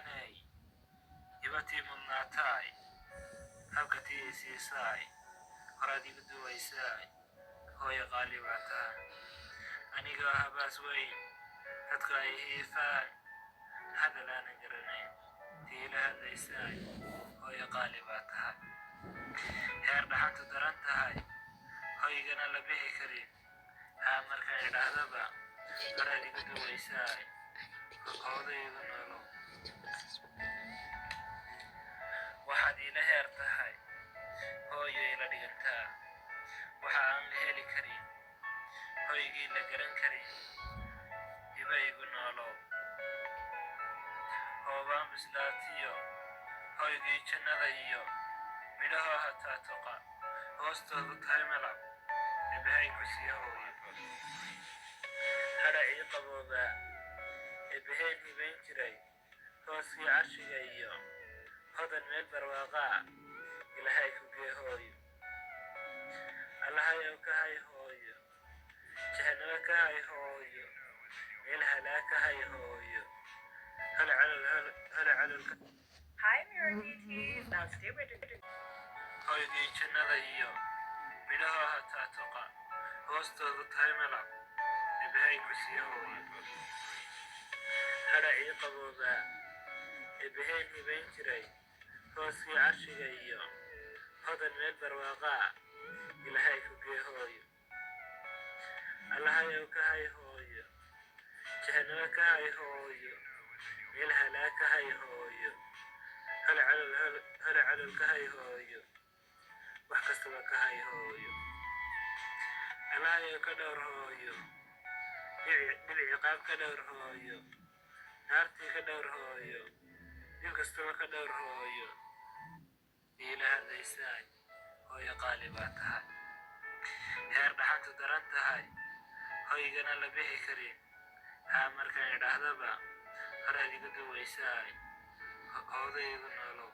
macaaney hibatii mudnaataay habkatii isiisaay horaad igu duwaysaay hooyo qaali baa tahay anigoo habaas weyn dadku ay hiifaan hadal aanan garanayn tiila hadlaysaay hooyo qaali baa tahay heer dhaxantu daran tahay hoygana la bixi karin haa markaan idhaahdaba horaad igu duwaysaay howdaydu nolow waxaad iila heer tahay hooyo ila dhigantaa waxa aan la heli karin hoygii la garan karin hibaygu noolow hoobaan bislaatiyo hoygii jannada iyo midhahoo hataa toqa hoostoodu tahay malab eebbahay ku sii hooyo hadha ii qaboobaa eebbaheen hibayn jiray hooskii carshiga iyo hodan meel barwaaqaa ilaahay ku gee hooyo allahayow ka hay hooyo jahannamo ka hay hooyo meel halaa ka hay hooyo hala calolka Hi, Mirror DTs. Now stay with it. hoygii jannada iyo midhahoo hataa toqa hoostoodu tahay malab eebbahay ku sii hooyo hadha ii qaboobaa eebbaheen hibayn jiray hooskii carshiga iyo hodan meel barwaaqaa ilaahay ku gee hooyo allahayow ka hay hooyo jahannamo ka hay hooyo meel halaa ka hay hooyo hala calol ka hay hooyo wax kastaba ka hay hooyo allahayow ka dhowr hooyo dhib ciqaab ka dhowr hooyo naartii ka dhowr hooyo dib kastaba ka dhowr hooyo iila hadlaysaay hooyo qaali baa tahay heer dhaxantu daran tahay hoygana la bixi karin haa markaan idhaahdaba horaad igu duwaysaay howdaydu nolow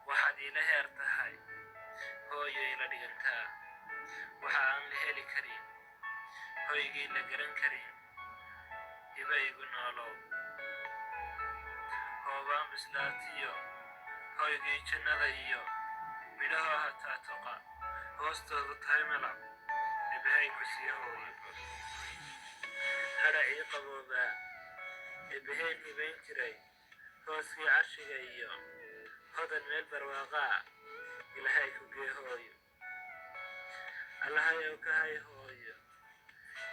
waxaad iila heer tahay hooyo ila dhigantaa waxa aan la heli karin hoygii la garan karin hibaygu noolow hoobaan bislaatiyo hoygii jannada iyo midhahoo hataa toqa hoostoodu tahay malab eebbahay ku sii hooyo hadha ii qaboobaa eebbaheen hibayn jiray hooskii carshiga iyo hodan meel barwaaqaa ilaahay ku gee hooyo allahayow ka hay hooyo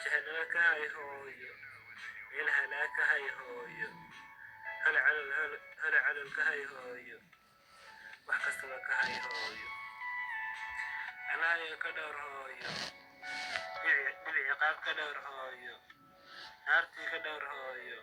jahannamo ka hay hooyo meel halaa ka hay hooyo hala calol ka hay hooyo wax kastaba ka hay hooyo allahayow ka dhowr hooyo dhib ciqaab ka dhowr hooyo naartii ka dhowr hooyo